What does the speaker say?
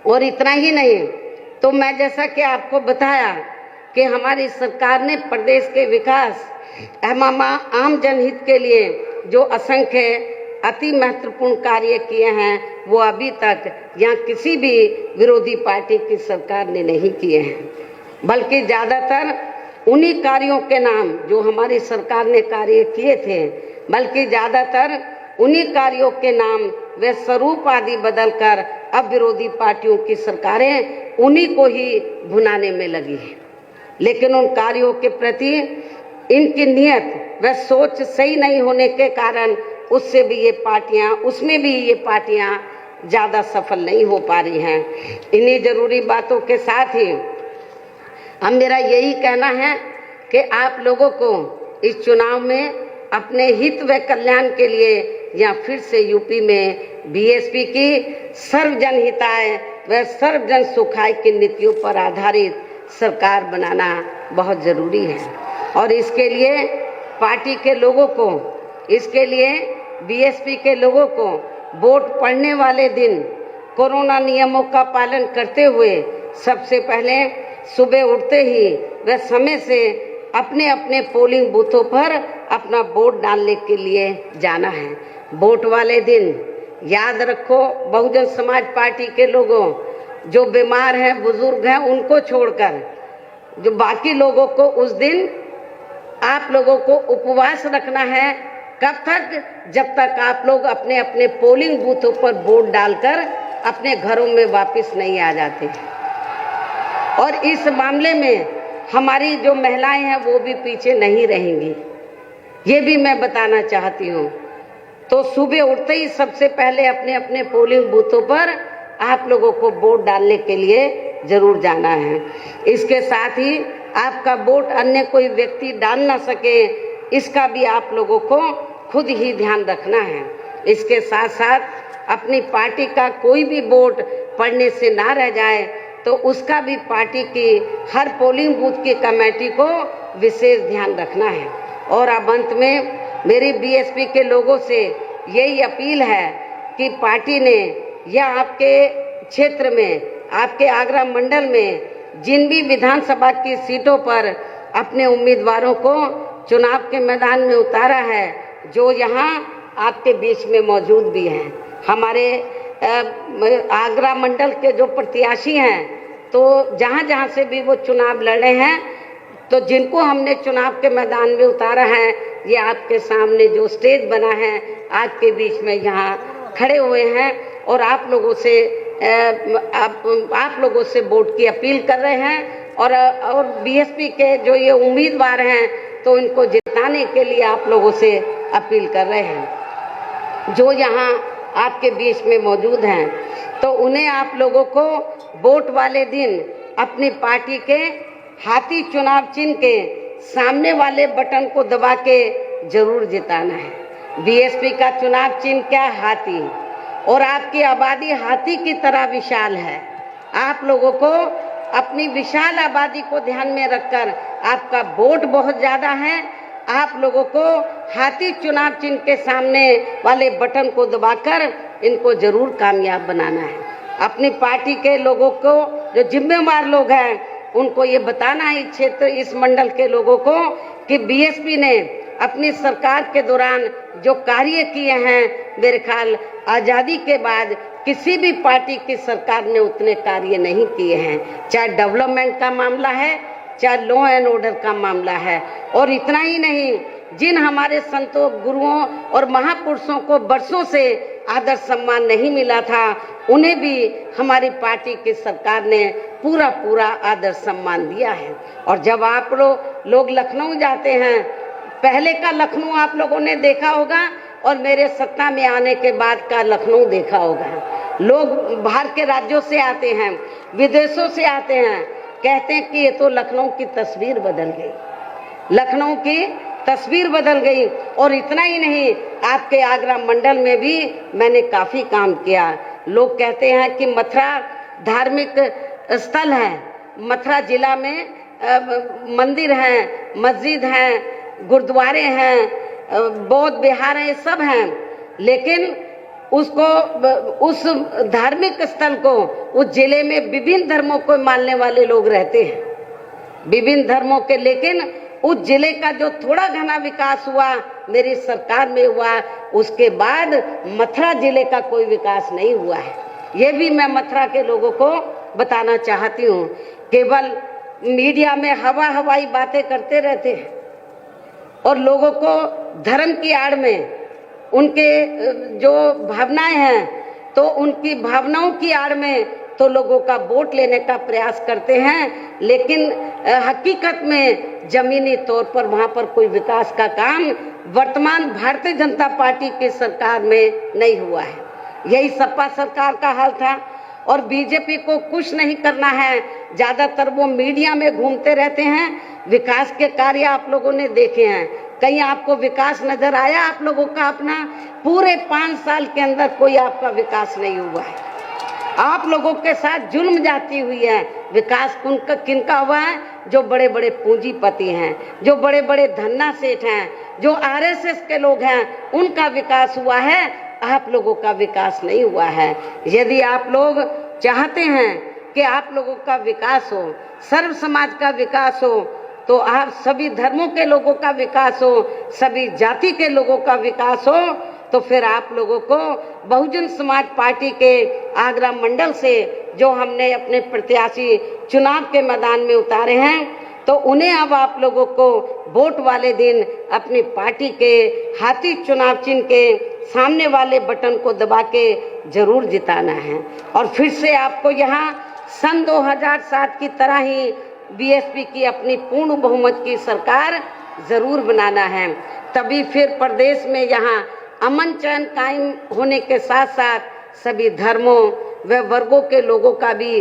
और इतना ही नहीं, तो मैं जैसा कि आपको बताया कि हमारी सरकार ने प्रदेश के विकास एवं आम जनहित के लिए जो असंख्य अति महत्वपूर्ण कार्य किए हैं वो अभी तक यहाँ किसी भी विरोधी पार्टी की सरकार ने नहीं किए हैं, बल्कि ज़्यादातर उन्हीं कार्यों के नाम जो हमारी सरकार ने कार्य किए थे, बल्कि ज़्यादातर उन्हीं कार्यों के नाम वे स्वरूप आदि बदलकर अब विरोधी पार्टियों की सरकारें उन्हीं को ही भुनाने में लगी है। लेकिन उन कार्यों के प्रति इनकी नियत व सोच सही नहीं होने के कारण उसमें भी ये पार्टियां ज़्यादा सफल नहीं हो पा रही हैं। इन्हीं जरूरी बातों के साथ ही अब मेरा यही कहना है कि आप लोगों को इस चुनाव में अपने हित व कल्याण के लिए या फिर से यूपी में बीएसपी की सर्वजन हिताय व सर्वजन सुखाय की नीतियों पर आधारित सरकार बनाना बहुत ज़रूरी है। और इसके लिए पार्टी के लोगों को, इसके लिए बीएसपी के लोगों को वोट पड़ने वाले दिन कोरोना नियमों का पालन करते हुए सबसे पहले सुबह उठते ही व समय से अपने अपने पोलिंग बूथों पर अपना वोट डालने के लिए जाना है। वोट वाले दिन याद रखो, बहुजन समाज पार्टी के लोगों, जो बीमार हैं, बुजुर्ग हैं, उनको छोड़कर जो बाकी लोगों को उस दिन आप लोगों को उपवास रखना है। कब तक? जब तक आप लोग अपने अपने पोलिंग बूथों पर वोट डालकर अपने घरों में वापस नहीं आ जाते। और इस मामले में हमारी जो महिलाएं हैं वो भी पीछे नहीं रहेंगी, ये भी मैं बताना चाहती हूँ। तो सुबह उठते ही सबसे पहले अपने अपने पोलिंग बूथों पर आप लोगों को वोट डालने के लिए जरूर जाना है। इसके साथ ही आपका वोट अन्य कोई व्यक्ति डाल ना सके, इसका भी आप लोगों को खुद ही ध्यान रखना है। इसके साथ साथ अपनी पार्टी का कोई भी वोट पड़ने से ना रह जाए तो उसका भी पार्टी की हर पोलिंग बूथ की कमेटी को विशेष ध्यान रखना है। और अब अंत में मेरी बीएसपी के लोगों से यही अपील है कि पार्टी ने या आपके क्षेत्र में, आपके आगरा मंडल में जिन भी विधानसभा की सीटों पर अपने उम्मीदवारों को चुनाव के मैदान में उतारा है, जो यहाँ आपके बीच में मौजूद भी हैं, हमारे आगरा मंडल के जो प्रत्याशी हैं, तो जहाँ जहाँ से भी वो चुनाव लड़े हैं, तो जिनको हमने चुनाव के मैदान में उतारा है, ये आपके सामने जो स्टेज बना है आपके बीच में यहाँ खड़े हुए हैं और आप लोगों से वोट की अपील कर रहे हैं। और बीएसपी के जो ये उम्मीदवार हैं तो इनको जिताने के लिए आप लोगों से अपील कर रहे हैं जो यहाँ आपके बीच में मौजूद हैं। तो उन्हें आप लोगों को वोट वाले दिन अपनी पार्टी के हाथी चुनाव चिन्ह के सामने वाले बटन को दबा के जरूर जिताना है। बीएसपी का चुनाव चिन्ह क्या है? हाथी। और आपकी आबादी हाथी की तरह विशाल है। आप लोगों को अपनी विशाल आबादी को ध्यान में रखकर, आपका वोट बहुत ज़्यादा है, आप लोगों को हाथी चुनाव चिन्ह के सामने वाले बटन को दबाकर इनको जरूर कामयाब बनाना है। अपनी पार्टी के लोगों को, जो जिम्मेवार लोग हैं, उनको ये बताना है, इस क्षेत्र, इस मंडल के लोगों को, कि बीएसपी ने अपनी सरकार के दौरान जो कार्य किए हैं, मेरे ख्याल आज़ादी के बाद किसी भी पार्टी की सरकार ने उतने कार्य नहीं किए हैं। चाहे डेवलपमेंट का मामला है, चाहे लॉ एंड ऑर्डर का मामला है। और इतना ही नहीं, जिन हमारे संतों, गुरुओं और महापुरुषों को वर्षों से आदर सम्मान नहीं मिला था, उन्हें भी हमारी पार्टी की सरकार ने पूरा पूरा आदर सम्मान दिया है। और जब आप लोग लखनऊ जाते हैं, पहले का लखनऊ आप लोगों ने देखा होगा और मेरे सत्ता में आने के बाद का लखनऊ देखा होगा। लोग बाहर के राज्यों से आते हैं, विदेशों से आते हैं, कहते हैं कि ये तो लखनऊ की तस्वीर बदल गई, लखनऊ की तस्वीर बदल गई। और इतना ही नहीं, आपके आगरा मंडल में भी मैंने काफ़ी काम किया। लोग कहते हैं कि मथुरा धार्मिक स्थल है, मथुरा जिला में मंदिर हैं, मस्जिद हैं, गुरुद्वारे हैं, बौद्ध विहार हैं, सब हैं, लेकिन उसको, उस धार्मिक स्थल को, उस जिले में विभिन्न धर्मों को मानने वाले लोग रहते हैं, विभिन्न धर्मों के, लेकिन उस जिले का जो थोड़ा घना विकास हुआ मेरी सरकार में हुआ, उसके बाद मथुरा जिले का कोई विकास नहीं हुआ है। ये भी मैं मथुरा के लोगों को बताना चाहती हूँ। केवल मीडिया में हवाई बातें करते रहते हैं और लोगों को धर्म की आड़ में उनके जो भावनाएं हैं तो उनकी भावनाओं की आड़ में तो लोगों का वोट लेने का प्रयास करते हैं, लेकिन हकीकत में जमीनी तौर पर वहां पर कोई विकास का काम वर्तमान भारतीय जनता पार्टी की सरकार में नहीं हुआ है। यही सपा सरकार का हाल था। और बीजेपी को कुछ नहीं करना है, ज्यादातर वो मीडिया में घूमते रहते हैं। विकास के कार्य आप लोगों ने देखे हैं, कहीं आपको विकास नजर आया आप लोगों का? अपना पूरे 5 साल के अंदर कोई आपका विकास नहीं हुआ है। आप लोगों के साथ जुल्म जाती हुई है। विकास किनका हुआ है? जो बड़े बड़े पूंजीपति हैं, जो बड़े बड़े धन्ना सेठ हैं, जो आरएसएस के लोग हैं, उनका विकास हुआ है। आप लोगों का विकास नहीं हुआ है। यदि आप लोग चाहते हैं कि आप लोगों का विकास हो, सर्व समाज का विकास हो, तो आप सभी धर्मों के लोगों का विकास हो, सभी जाति के लोगों का विकास हो, तो फिर आप लोगों को बहुजन समाज पार्टी के आगरा मंडल से जो हमने अपने प्रत्याशी चुनाव के मैदान में उतारे हैं, तो उन्हें अब आप लोगों को वोट वाले दिन अपनी पार्टी के हाथी चुनाव चिन्ह के सामने वाले बटन को दबा के जरूर जिताना है। और फिर से आपको यहाँ सन 2007 की तरह ही बीएसपी की अपनी पूर्ण बहुमत की सरकार जरूर बनाना है। तभी फिर प्रदेश में यहाँ अमन चैन कायम होने के साथ साथ सभी धर्मों व वर्गों के लोगों का भी